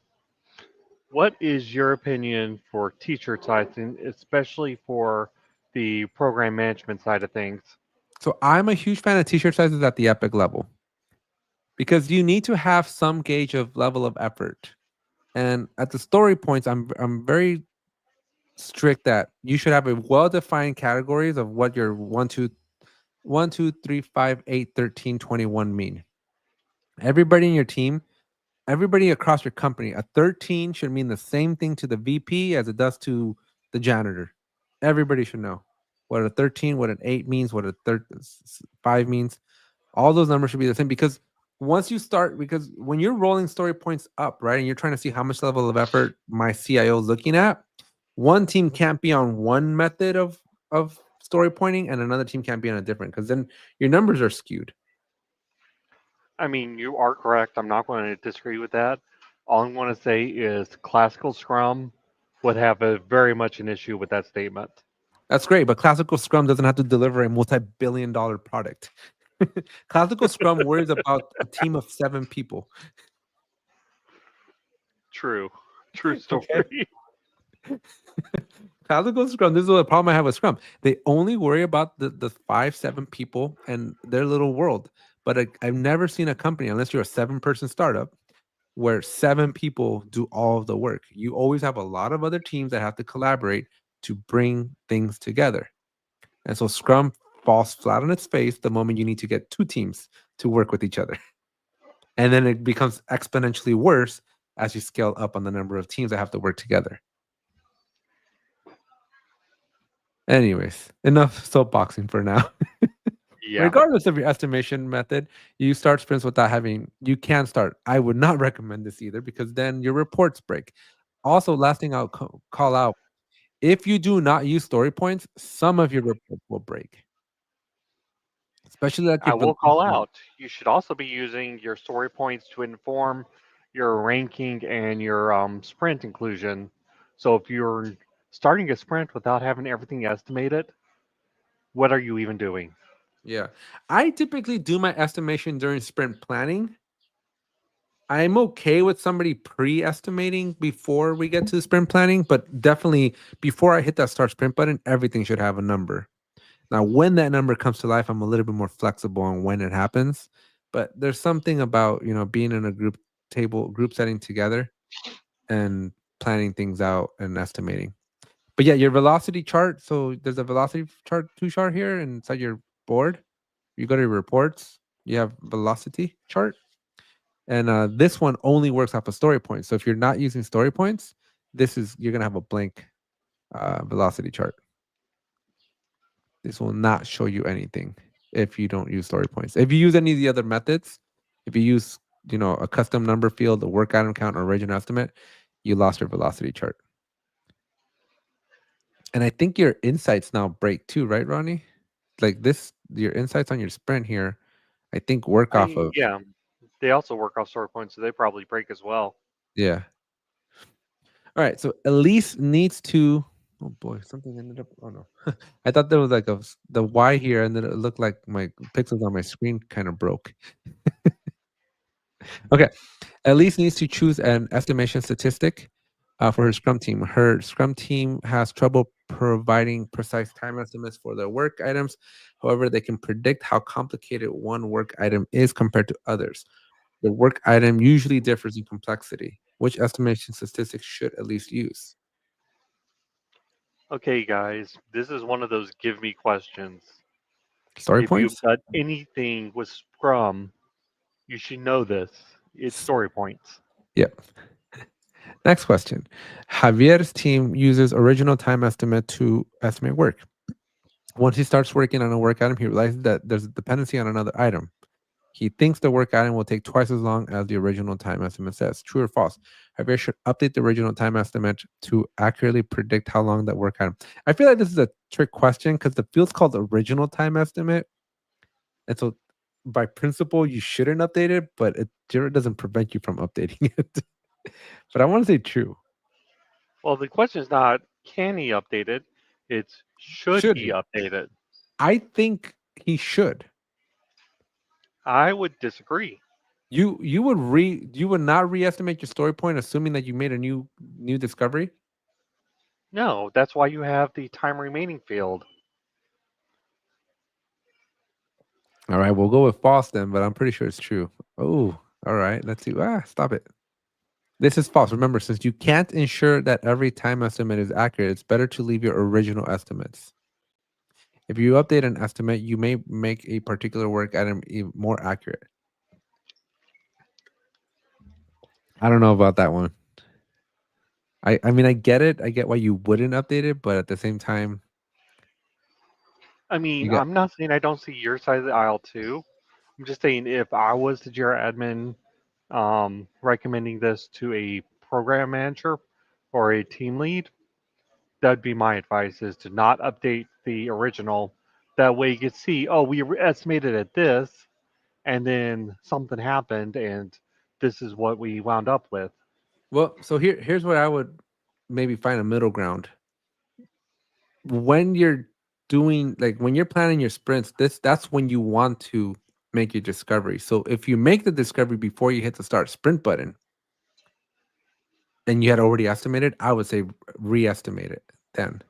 S2: what is your opinion for t-shirt sizing, especially for the program management side of things?
S1: So I'm a huge fan of t-shirt sizes at the epic level because you need to have some gauge of level of effort. And at the story points, I'm very strict that you should have a well-defined categories of what your 1, 2, 3, 5, 8, 13, 21 mean. Everybody in your team, everybody across your company, a 13 should mean the same thing to the VP as it does to the janitor. Everybody should know what a 13, what an 8 means, what a 5 means. All those numbers should be the same because once you start, because when you're rolling story points up, right, and you're trying to see how much level of effort my CIO is looking at, one team can't be on one method of story pointing and another team can't be on a different, because then your numbers are skewed.
S2: I mean, you are correct. I'm not going to disagree with that. All I want to say is classical Scrum would have a very much an issue with that statement.
S1: That's great, but classical Scrum doesn't have to deliver a multi-billion-dollar product. Classical Scrum worries about a team of 7 people.
S2: True. True
S1: Okay.
S2: story.
S1: Classical Scrum, this is the problem I have with Scrum. They only worry about the 5, 7 people and their little world. But I've never seen a company, unless you're a 7-person startup, where 7 people do all of the work. You always have a lot of other teams that have to collaborate to bring things together. And so Scrum falls flat on its face the moment you need to get 2 teams to work with each other. And then it becomes exponentially worse as you scale up on the number of teams that have to work together. Anyways, enough soapboxing for now.
S2: Yeah.
S1: Regardless of your estimation method, you start sprints without having, you can start. I would not recommend this either because then your reports break. Also, last thing I'll call out, if you do not use story points, some of your reports will break, especially like
S2: I
S1: your
S2: will call
S1: velocity.
S2: out. You should also be using your story points to inform your ranking and your sprint inclusion. So if you're starting a sprint without having everything estimated, what are you even doing?
S1: Yeah. I typically do my estimation during sprint planning. I'm okay with somebody pre-estimating before we get to sprint planning, but definitely before I hit that start sprint button, everything should have a number. Now, when that number comes to life, I'm a little bit more flexible on when it happens. But there's something about, being in a group setting together and planning things out and estimating. But yeah, your velocity chart. So there's a velocity chart, 2 chart here inside your board. You go to your reports, you have velocity chart. And this one only works off of story points. So if you're not using story points, you're gonna have a blank velocity chart. This will not show you anything if you don't use story points. If you use any of the other methods, if you use a custom number field, a work item count, or original estimate, you lost your velocity chart. And I think your insights now break too, right, Ronnie? Like this, your insights on your sprint here, I think work off of.
S2: Yeah, they also work off story points, so they probably break as well.
S1: Yeah. All right. So Elise needs to. Oh boy, something ended up. Oh no, I thought there was like the Y here, and then it looked like my pixels on my screen kind of broke. Okay. Elise needs to choose an estimation statistic. For her Scrum team. Her Scrum team has trouble providing precise time estimates for their work items. However, they can predict how complicated one work item is compared to others. The work item usually differs in complexity. Which estimation statistics should at least use?
S2: Okay, guys, this is one of those give me questions.
S1: Story
S2: If you've
S1: points?
S2: got anything with Scrum, you should know this. It's story points.
S1: Yep. Next question. Javier's team uses original time estimate to estimate work. Once he starts working on a work item, he realizes that there's a dependency on another item. He thinks the work item will take twice as long as the original time estimate says. True or false? Javier should update the original time estimate to accurately predict how long that work item. I feel like this is a trick question because the field's called original time estimate. And so by principle, you shouldn't update it, but Jira doesn't prevent you from updating it. But I want to say true.
S2: Well, the question is not can he update it, it's should
S1: Should
S2: he
S1: he?
S2: update it.
S1: I think he should.
S2: I would disagree.
S1: You would not re-estimate your story point assuming that you made a new discovery.
S2: No, that's why you have the time remaining field.
S1: All right, we'll go with false then, but I'm pretty sure it's true. Oh, all right. Let's see. Stop it. This is false. Remember, since you can't ensure that every time estimate is accurate, it's better to leave your original estimates. If you update an estimate, you may make a particular work item more accurate. I don't know about that one. I mean, I get it. I get why you wouldn't update it, but at the same time,
S2: I mean,
S1: you got
S2: I'm not saying I don't see your side of the aisle too. I'm just saying if I was the Jira admin recommending this to a program manager or a team lead, that'd be my advice is to not update the original. That way you can see, oh, we estimated at this, and then something happened, and this is what we wound up with.
S1: well. So here's what I would maybe find a middle ground. When you're doing like when you're planning your sprints, that's when you want to make your discovery. So if you make the discovery before you hit the start sprint button and you had already estimated, I would say re-estimate it then.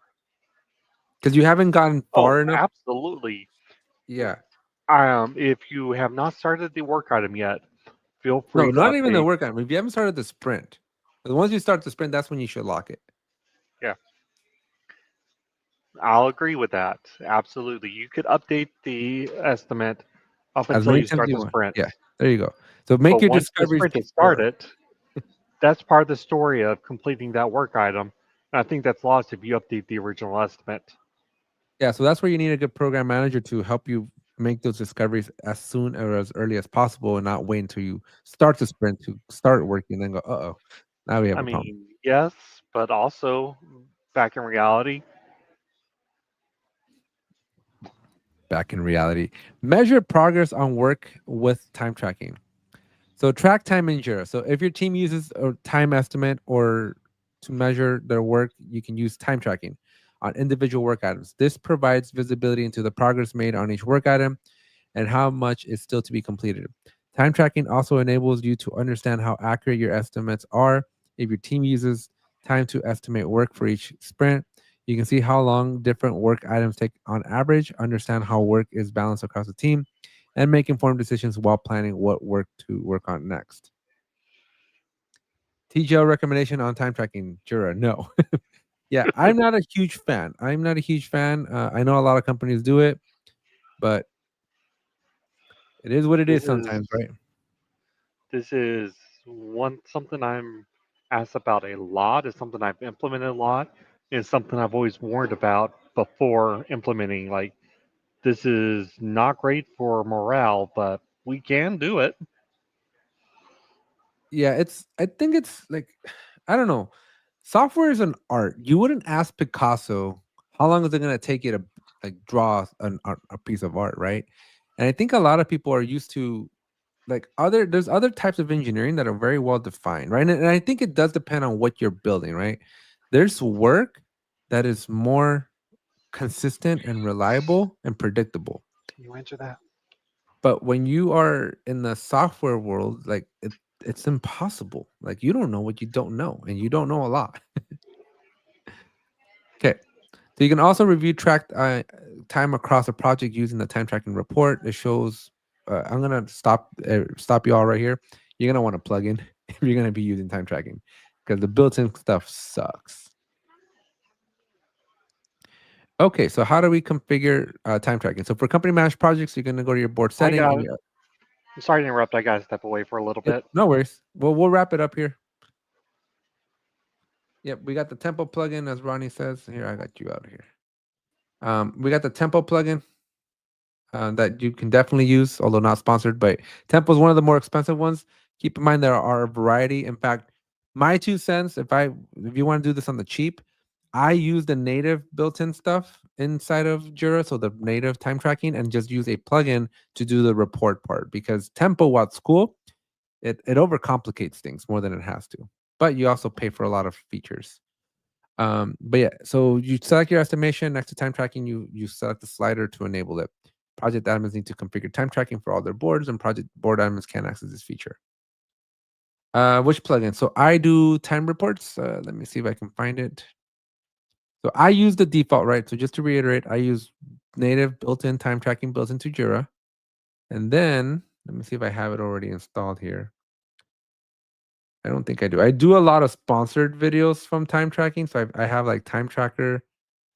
S1: Because you haven't gotten
S2: Oh,
S1: far enough.
S2: absolutely.
S1: Yeah.
S2: If you have not started the work item yet, feel
S1: No,
S2: free to
S1: not even the
S2: update.
S1: work item. If you haven't started the sprint, but once you start the sprint, that's when you should lock it.
S2: Yeah, I'll agree with that. Absolutely. You could update the estimate up
S1: As
S2: until
S1: many
S2: you
S1: times as
S2: start
S1: you
S2: the
S1: want.
S2: sprint.
S1: Yeah. There you go. So make
S2: But
S1: your
S2: once the
S1: discoveries
S2: sprint has
S1: before.
S2: started, that's part of the story of completing that work item. And I think that's lost if you update the original estimate.
S1: Yeah, so that's where you need a good program manager to help you make those discoveries as soon or as early as possible and not wait until you start the sprint to start working and then go, uh-oh, now we have
S2: I
S1: a problem.
S2: mean, yes, but also back in reality,
S1: Back in reality. Measure progress on work with time tracking. So track time in Jira. So if your team uses a time estimate or to measure their work, you can use time tracking on individual work items. This provides visibility into the progress made on each work item and how much is still to be completed. Time tracking also enables you to understand how accurate your estimates are. If your team uses time to estimate work for each sprint, you can see how long different work items take on average, understand how work is balanced across the team, and make informed decisions while planning what work to work on next. TGL recommendation on time tracking, Jura, no. Yeah, I'm not a huge fan. I'm not a huge fan. I know a lot of companies do it, but it is what it
S2: this
S1: is
S2: is
S1: sometimes, right?
S2: this is one something I'm asked about a lot. It's something I've implemented a lot. It's something I've always warned about before implementing. Like this is not great for morale, but we can do it.
S1: Yeah, I think it's like I don't know. Software is an art. You wouldn't ask Picasso how long is it going to take you to like draw a piece of art, right? And I think a lot of people are used to like there's other types of engineering that are very well defined, right? And I think it does depend on what you're building, right? There's work that is more consistent and reliable and predictable.
S2: Can you answer that?
S1: But when you are in the software world, like it's impossible. Like, you don't know what you don't know, and you don't know a lot. Okay. So you can also review track time across a project using the time tracking report. It shows. I'm gonna stop you all right here. You're gonna want to plug in if you're gonna be using time tracking, because the built-in stuff sucks. Okay, so how do we configure time tracking? So for company managed projects, you're gonna go to your board
S2: I
S1: setting.
S2: got it. I'm sorry to interrupt. I got to step away for a little bit.
S1: No worries. Well, we'll wrap it up here. Yep, we got the tempo plugin, as Ronnie says. Here, I got you out of here. We got the tempo plugin that you can definitely use, although not sponsored. But Tempo is one of the more expensive ones. Keep in mind there are a variety. In fact, my 2 cents, if you want to do this on the cheap, I use the native built-in stuff inside of Jira, so the native time tracking, and just use a plugin to do the report part, because Tempo, what's cool, it overcomplicates things more than it has to. But you also pay for a lot of features. But yeah, so you select your estimation. Next to time tracking, you select the slider to enable it. Project admins need to configure time tracking for all their boards, and project board admins can access this feature. Which plugin? So I do time reports. Let me see if I can find it. So I use the default, right? So just to reiterate, I use native built-in time tracking built into Jira. And then let me see if I have it already installed here. I don't think I do. I do a lot of sponsored videos from time tracking. So I have like Time Tracker.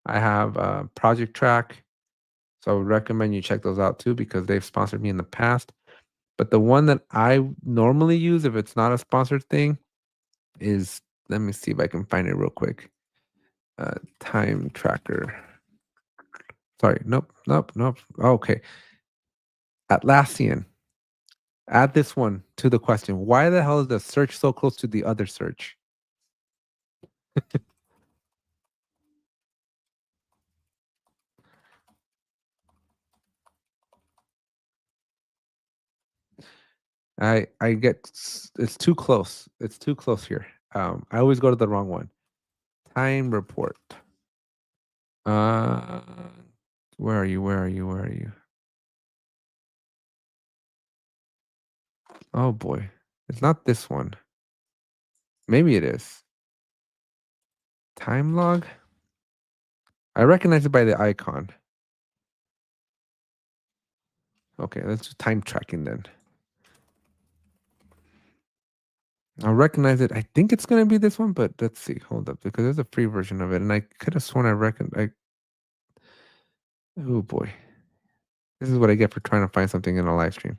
S1: I have Project Track. So I would recommend you check those out too, because they've sponsored me in the past. But the one that I normally use, if it's not a sponsored thing, is, let me see if I can find it real quick. Time Tracker. Sorry, nope. Okay. Atlassian. Add this one to the question. Why the hell is the search so close to the other search? I get, it's too close. It's too close here. I always go to the wrong one. Time report. Where are you? Oh boy. It's not this one. Maybe it is. Time log? I recognize it by the icon. Okay, let's do time tracking then. I'll recognize it. I think it's gonna be this one, but let's see. Hold up, because there's a free version of it, and I could have sworn oh boy. This is what I get for trying to find something in a live stream.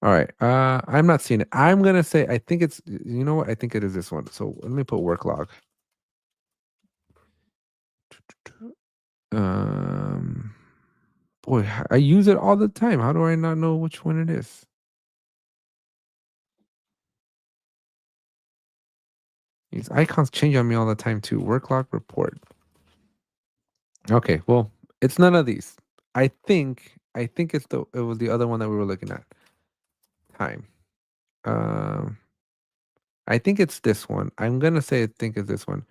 S1: All right. I'm not seeing it. I'm gonna say I think it's, you know what? I think it is this one. So let me put work log. Boy, I use it all the time. How do I not know which one it is? These icons change on me all the time too. Work log report. Okay, well, it's none of these. I think it was the other one that we were looking at. Time. I think it's this one. I'm gonna say I think it's this one,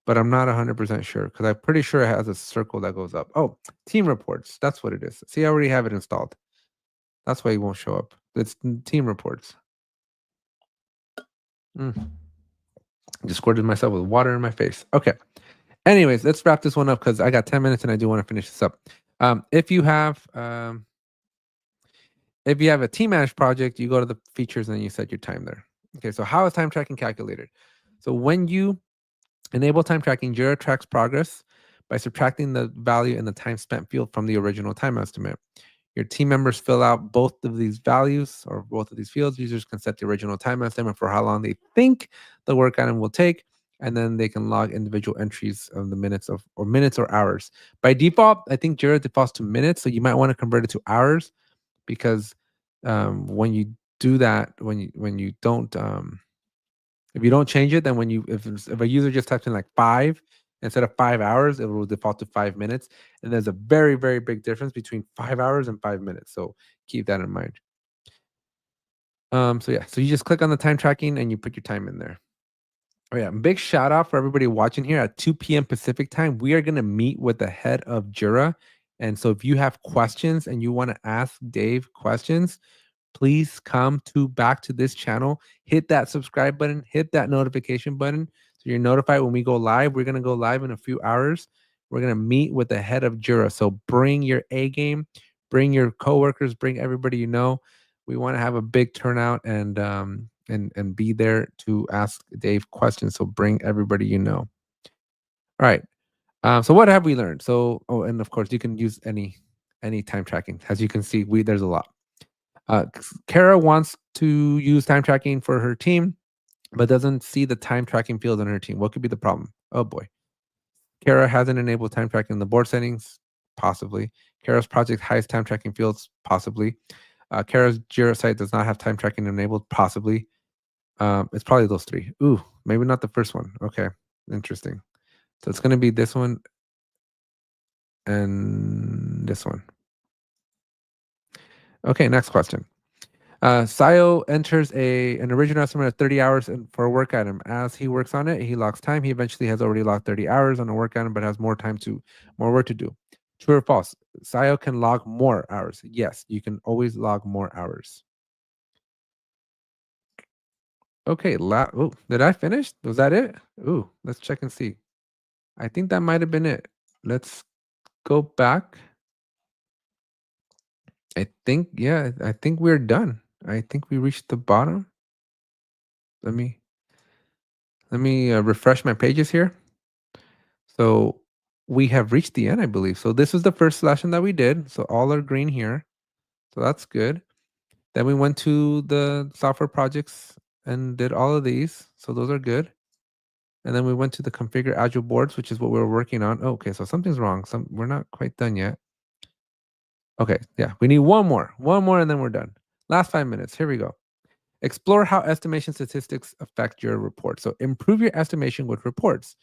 S1: but I'm not 100% sure, because I'm pretty sure it has a circle that goes up. Oh, team reports. That's what it is. See, I already have it installed. That's why it won't show up. It's team reports. Just squirted myself with water in my face. Okay. Anyways, let's wrap this one up, because I got 10 minutes and I do want to finish this up. If you have a team managed project, you go to the features and then you set your time there. Okay, so how is time tracking calculated? So when you enable time tracking, Jira tracks progress by subtracting the value in the time spent field from the original time estimate. Your team members fill out both of these values or both of these fields. Users can set the original time estimate for how long they think the work item will take, and then they can log individual entries of the minutes or hours. By default, I think Jira defaults to minutes, so you might want to convert it to hours, because when you do that, when you don't if you don't change it, then if a user just types in like 5 instead of 5 hours, it will default to 5 minutes. And there's a very, very big difference between 5 hours and 5 minutes. So keep that in mind. So yeah, so you just click on the time tracking and you put your time in there. Oh yeah, big shout out for everybody watching here at 2 p.m. Pacific time. We are gonna meet with the head of Jira. And so if you have questions and you want to ask Dave questions, please come back to this channel. Hit that subscribe button. Hit that notification button so you're notified when we go live. We're going to go live in a few hours. We're going to meet with the head of Jira. So bring your A game, bring your coworkers, bring everybody you know. We want to have a big turnout and be there to ask Dave questions. So bring everybody you know. All right. So what have we learned? So, and of course, you can use any time tracking. As you can see, there's a lot. Kara wants to use time tracking for her team, but doesn't see the time tracking field on her team. What could be the problem? Oh boy. Kara hasn't enabled time tracking in the board settings, possibly. Kara's project hides time tracking fields, possibly. Kara's Jira site does not have time tracking enabled, possibly. It's probably those three. Ooh, maybe not the first one. Okay, interesting. So it's going to be this one and this one. Okay, next question. Sayo enters an original estimate of 30 hours for a work item. As he works on it, he logs time. He eventually has already logged 30 hours on a work item, but has more work to do. True or false? Sayo can log more hours. Yes, you can always log more hours. Okay, did I finish? Was that it? Ooh, let's check and see. I think that might have been it. Let's go back. I think we're done. I think we reached the bottom. Let me refresh my pages here. So we have reached the end, I believe. So this was the first lesson that we did. So all are green here. So that's good. Then we went to the software projects and did all of these. So those are good. And then we went to the configure agile boards, which is what we were working on. Oh, okay, so something's wrong. We're not quite done yet. Okay, yeah, we need one more, and then we're done. Last 5 minutes. Here we go. Explore how estimation statistics affect your report. So improve your estimation with reports.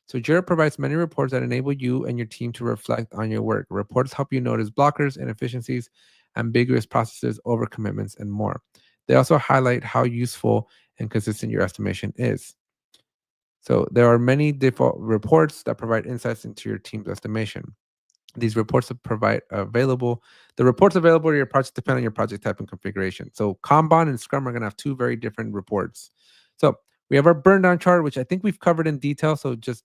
S1: So Jira provides many reports that enable you and your team to reflect on your work. Reports help you notice blockers, inefficiencies, ambiguous processes, overcommitments, and more. They also highlight how useful and consistent your estimation is. So there are many default reports that provide insights into your team's estimation. These reports the reports available to your project depend on your project type and configuration. So Kanban and Scrum are going to have two very different reports. So we have our burn down chart, which I think we've covered in detail. So just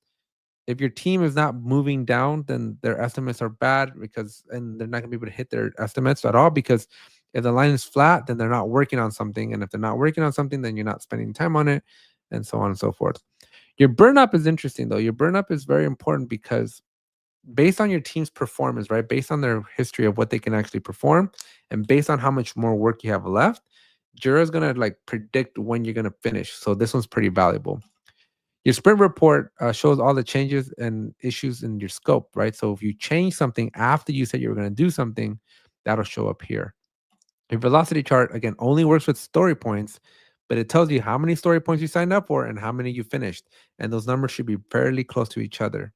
S1: if your team is not moving down, then their estimates are bad and they're not going to be able to hit their estimates at all, because if the line is flat, then they're not working on something. And if they're not working on something, then you're not spending time on it, and so on and so forth. Your burn up is interesting, though. Your burn up is very important because based on your team's performance, right? Based on their history of what they can actually perform, and based on how much more work you have left, Jira is going to predict when you're going to finish. So this one's pretty valuable. Your sprint report shows all the changes and issues in your scope, right? So if you change something after you said you were going to do something, that'll show up here. Your velocity chart, again, only works with story points, but it tells you how many story points you signed up for and how many you finished. And those numbers should be fairly close to each other.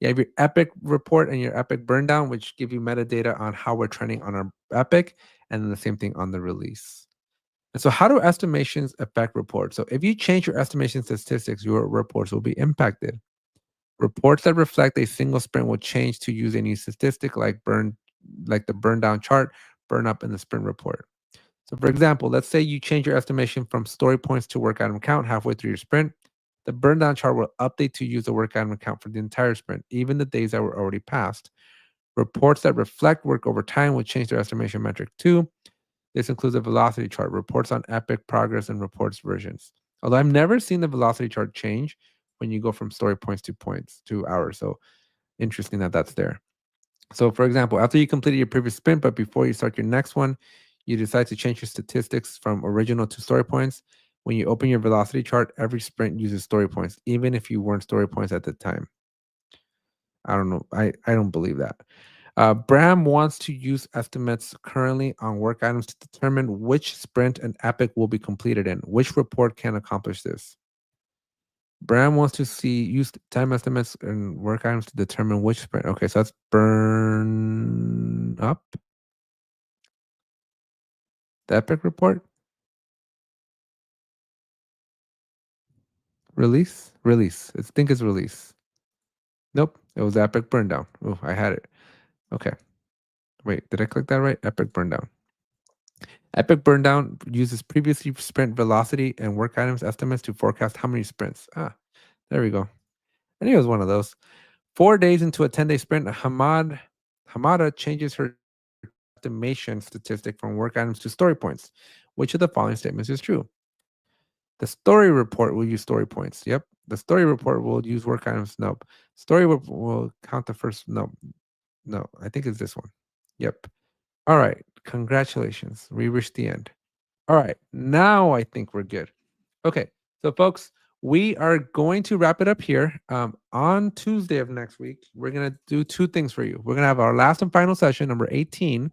S1: You have your epic report and your epic burn down, which give you metadata on how we're trending on our epic, and then the same thing on the release. And so how do estimations affect reports? So if you change your estimation statistics, your reports will be impacted. Reports that reflect a single sprint will change to use a new statistic like the burn down chart, burn up in the sprint report. So for example, let's say you change your estimation from story points to work item count halfway through your sprint. The burn down chart will update to use the work item count for the entire sprint, even the days that were already passed. Reports that reflect work over time will change their estimation metric too. This includes a velocity chart, reports on epic progress, and reports versions. Although I've never seen the velocity chart change when you go from story points to hours. So interesting that that's there. So for example, after you completed your previous sprint, but before you start your next one, you decide to change your statistics from original to story points. When you open your velocity chart, every sprint uses story points, even if you weren't story points at the time. I don't know. I don't believe that. Bram wants to use estimates currently on work items to determine which sprint an epic will be completed in. Which report can accomplish this? Bram wants to use time estimates and work items to determine which sprint. Okay, so that's burn up. The epic report. Release. I think it's release. Nope, it was epic burn down. Oh, I had it. Okay. Wait, did I click that right? Epic burn down. Epic Burndown uses previously sprint velocity and work items estimates to forecast how many sprints. There we go. I knew it was one of those. 4 days into a 10-day sprint, Hamada changes her estimation statistic from work items to story points. Which of the following statements is true? The story report will use story points. Yep. The story report will use work items. Nope. Story will count the first. No. No. I think it's this one. Yep. All right. Congratulations. We reached the end. All right. Now I think we're good. Okay. So, folks, we are going to wrap it up here. On Tuesday of next week, we're going to do two things for you. We're going to have our last and final session, number 18.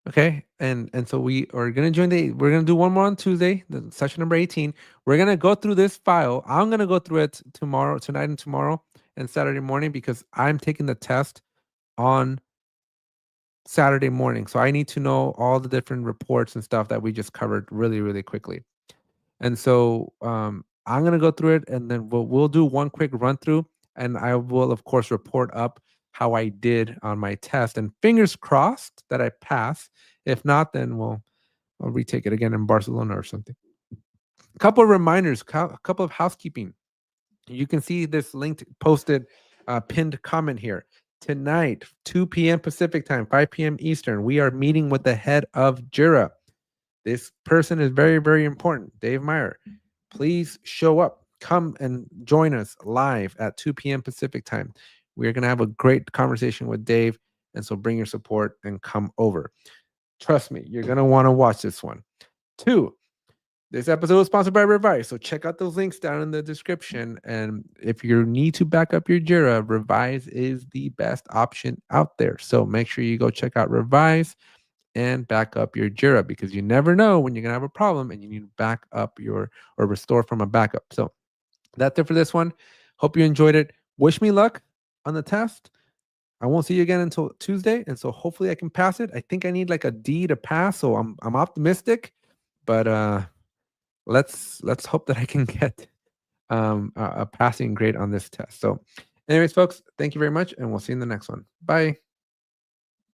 S1: Okay, and so we are gonna we're gonna do one more on Tuesday, the session number 18. We're gonna go through this file. I'm gonna go through it tonight and tomorrow and Saturday morning because I'm taking the test on Saturday morning. So I need to know all the different reports and stuff that we just covered really, really quickly. And so I'm gonna go through it, and then we'll do one quick run through, and I will of course report up how I did on my test. And fingers crossed that I pass. If not, then I'll retake it again in Barcelona or something. A couple of reminders, a couple of housekeeping. You can see this linked posted pinned comment here. Tonight, 2 p.m. Pacific time, 5 p.m. Eastern, we are meeting with the head of Jira. This person is very, very important, Dave Meyer. Please show up. Come and join us live at 2 p.m. Pacific time. We're going to have a great conversation with Dave. And so bring your support and come over. Trust me, you're going to want to watch this one. 2, this episode was sponsored by Revyz. So check out those links down in the description. And if you need to back up your Jira, Revyz is the best option out there. So make sure you go check out Revyz and back up your Jira, because you never know when you're going to have a problem and you need to back up or restore from a backup. So that's it for this one. Hope you enjoyed it. Wish me luck on the test. I won't see you again until Tuesday, and so hopefully I can pass it. I think I need like a D to pass, so I'm optimistic, but let's hope that I can get a passing grade on this test. So anyways, folks, thank you very much, and we'll see you in the next one. Bye.